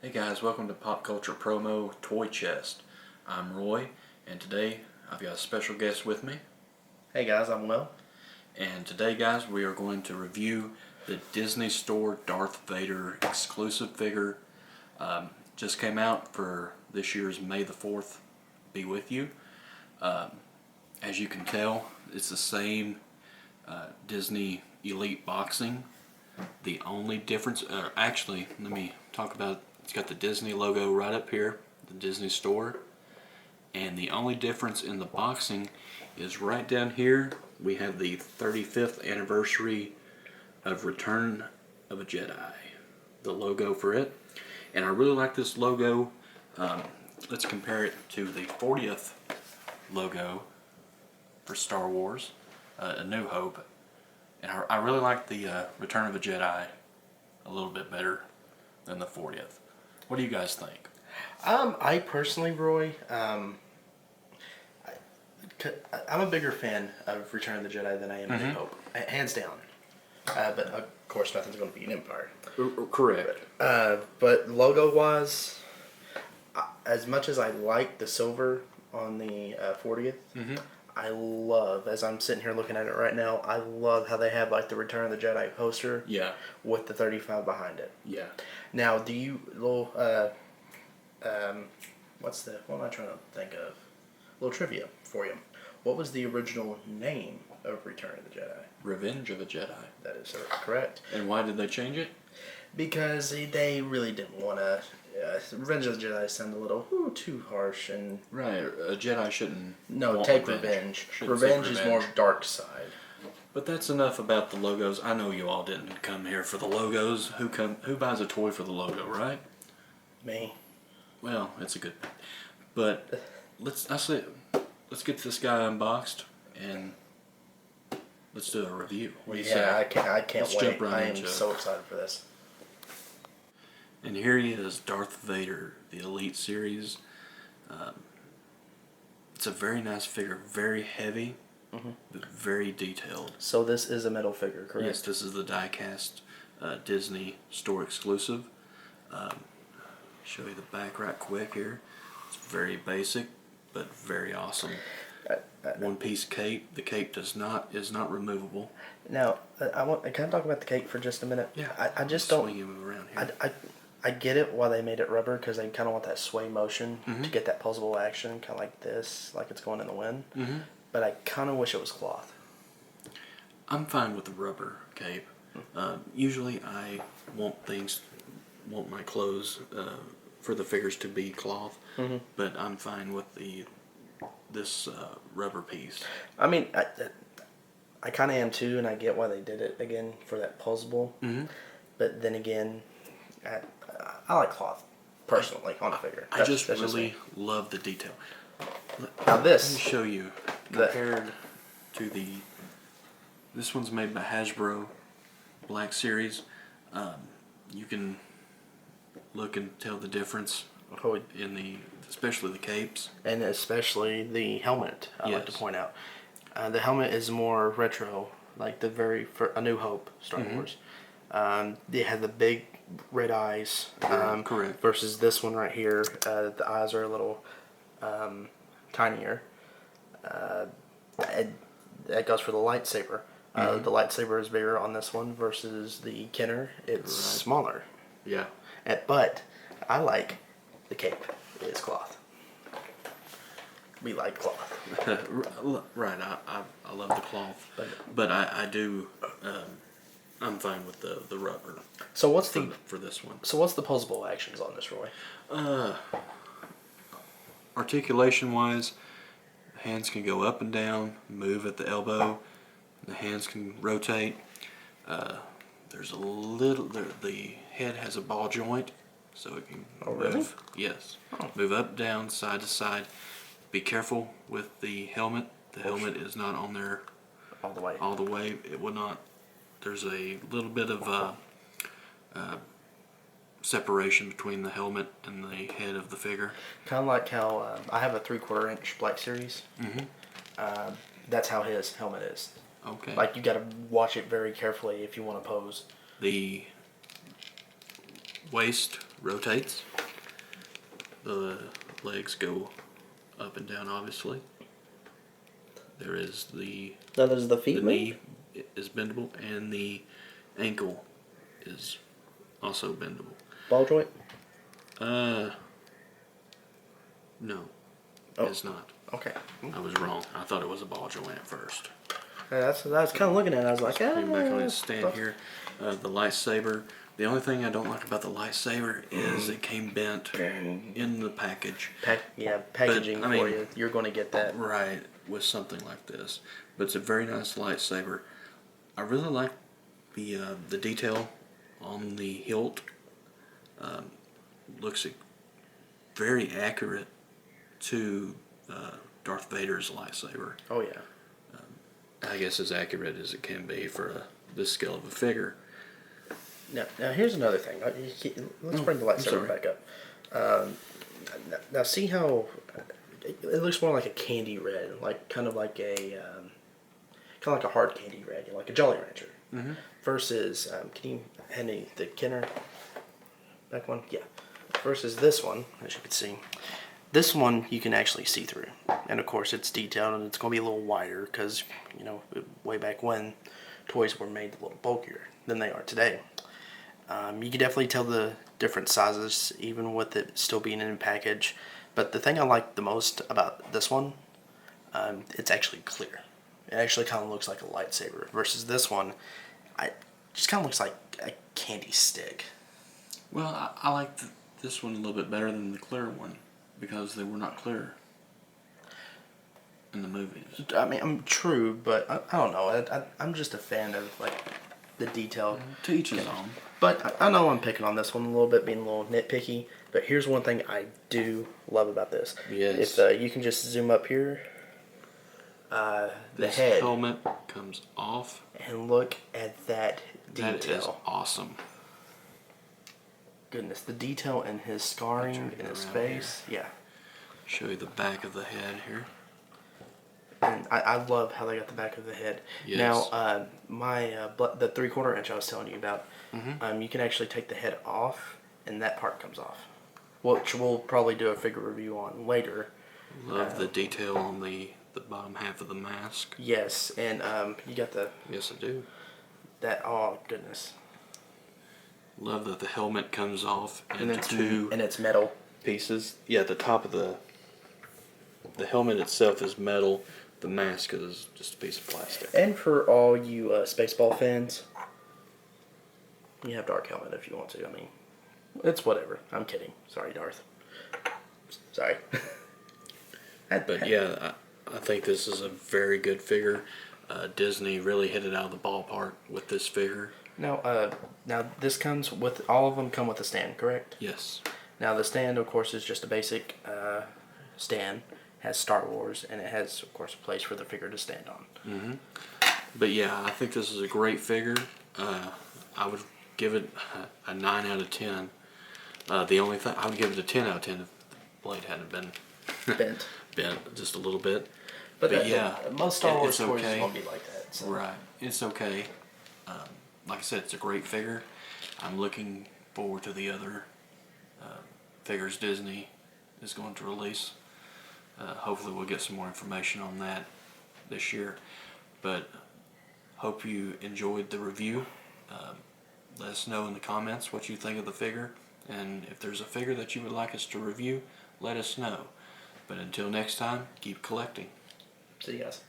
Hey guys, welcome to Pop Culture Promo Toy Chest. I'm Roy, and today I've got a special guest with me. Hey guys, I'm Will. And today, guys, we are going to review the Disney Store Darth Vader exclusive figure. Just came out for this year's May the 4th Be With You. As you can tell, it's the same Disney Elite boxing. The only difference, actually, let me talk about, it's got the Disney logo right up here, the Disney Store. And the only difference in the boxing is right down here, we have the 35th anniversary of Return of a Jedi, the logo for it. And I really like this logo. Let's compare it to the 40th logo for Star Wars, A New Hope. And I really like the Return of a Jedi a little bit better than the 40th. What do you guys think? I personally, Roy, I'm a bigger fan of Return of the Jedi than I am New Hope, hands down. But of course, nothing's going to beat Empire. Correct. But logo-wise, as much as I like the silver on the 40th, I love, as I'm sitting here looking at it right now, I love how they have like the Return of the Jedi poster with the 35 behind it. Yeah. Now, do you, what am I trying to think of? A little trivia for you. What was the original name of Return of the Jedi? Revenge of the Jedi. That is correct. And why did they change it? Because they really didn't want to. Revenge of the Jedi sounded a little too harsh and. Right, a Jedi shouldn't. No, take revenge. Revenge is more dark side. But that's enough about the logos. I know you all didn't come here for the logos. Who buys a toy for the logo, right? Me. Well, it's a good thing. But let's get this guy unboxed and let's do a review. What do you say? I can't Let's wait. jump right I am into it. so excited for this. And here he is, Darth Vader, the Elite Series. It's a very nice figure, very heavy, but very detailed. So this is a metal figure, correct? Yes, this is the die-cast Disney Store exclusive. Show you the back right quick here. It's very basic, but very awesome. One-piece cape. The cape is not removable. Now, can I talk about the cape for just a minute? Yeah, I just don't. Swing him around here. I get it why they made it rubber, because they kind of want that sway motion to get that puzzle action, kind of like this, like it's going in the wind. But I kind of wish it was cloth. I'm fine with the rubber cape. Usually I want my clothes for the figures to be cloth, but I'm fine with this rubber piece. I mean, I kind of am too, and I get why they did it again for that puzzle. But then again, I like cloth personally on a figure. I just really love the detail. Now Let me show you compared to this one's made by Hasbro Black Series. You can look and tell the difference in especially the capes. And especially the helmet, I like to point out. The helmet is more retro, like for A New Hope Star Wars. They had the big red eyes. Correct. Versus this one right here, the eyes are a little tinier. That goes for the lightsaber. The lightsaber is bigger on this one versus the Kenner. It's smaller. Yeah. But I like the cape. It is cloth. We like cloth. Right. I love the cloth, but I do. I'm fine with the rubber. So what's for this one? So what's the posable actions on this, Roy? Articulation wise, hands can go up and down, move at the elbow. The hands can rotate. There's a little. The head has a ball joint, so it can move. Really? Yes. Move up, down, side to side. Be careful with the helmet. The helmet is not on there all the way. All the way. It will not. There's a little bit of separation between the helmet and the head of the figure. Kind of like how I have a 3/4 inch Black Series. That's how his helmet is. Okay. Like you got to watch it very carefully if you want to pose. The waist rotates. The legs go up and down, obviously. There is the Now there's the feet. the knee is bendable, and the ankle is also bendable. Ball joint. No, Oh. it's not. Okay. I was wrong. I thought it was a ball joint at first. That's what I was kind of looking at. I was like, Getting back on its stand here. The lightsaber. The only thing I don't like about the lightsaber is it came bent in the package. Packaging But, I for mean, you. You're going to get that. Right, with something like this. But it's a very nice lightsaber. I really like the detail on the hilt. Looks very accurate to Darth Vader's lightsaber. Oh yeah. I guess as accurate as it can be for this scale of a figure. Now here's another thing. Let's bring the lightsaber back up. Now see how it looks more like a candy red, like kind of like a hard candy red, like a Jolly Rancher. Mm-hmm. Versus, can you hand me the Kenner back one? Yeah. Versus this one, as you can see. This one you can actually see through, and of course it's detailed and it's going to be a little wider because way back when toys were made a little bulkier than they are today. You can definitely tell the different sizes, even with it still being in a package. But the thing I like the most about this one, it's actually clear. It actually kind of looks like a lightsaber. Versus this one, it just kind of looks like a candy stick. Well, I like this one a little bit better than the clear one because they were not clear in the movies. I mean, I'm true, but I don't know. I'm just a fan of the detail. To each his own. But I know I'm picking on this one a little bit, being a little nitpicky. But here's one thing I do love about this. Yes. If you can just zoom up here, the head, helmet comes off. and look at that detail. That is awesome. Goodness, the detail in his scarring in his face. Yeah. Show you the back of the head here. And I love how they got the back of the head. Yes. Now, the 3/4 inch I was telling you about, you can actually take the head off, and that part comes off, which we'll probably do a figure review on later. Love the detail on the bottom half of the mask. Yes, and you got Yes, I do. oh goodness, Love that the helmet comes off and into two it's metal. pieces. Yeah, the top of the helmet itself is metal. The mask is just a piece of plastic. And for all you Spaceball fans, you have Dark Helmet if you want to. I mean, it's whatever. I'm kidding. Sorry, Darth. Sorry. But yeah, I think this is a very good figure. Disney really hit it out of the ballpark with this figure. Now this comes with all of them come with a stand, correct? Yes. Now the stand, of course, is just a basic stand. Has Star Wars, and it has, of course, a place for the figure to stand on. Mm-hmm. But yeah, I think this is a great figure. I would give it a 9 out of 10. The only thing I would give it a 10 out of 10 if the blade hadn't been bent just a little bit. But yeah, most Star Wars it's toys okay. won't be like that. So. Right, it's okay. Like I said, it's a great figure. I'm looking forward to the other figures Disney is going to release. Hopefully we'll get some more information on that this year. But hope you enjoyed the review. Let us know in the comments what you think of the figure. And if there's a figure that you would like us to review, let us know. But until next time, keep collecting. See you guys.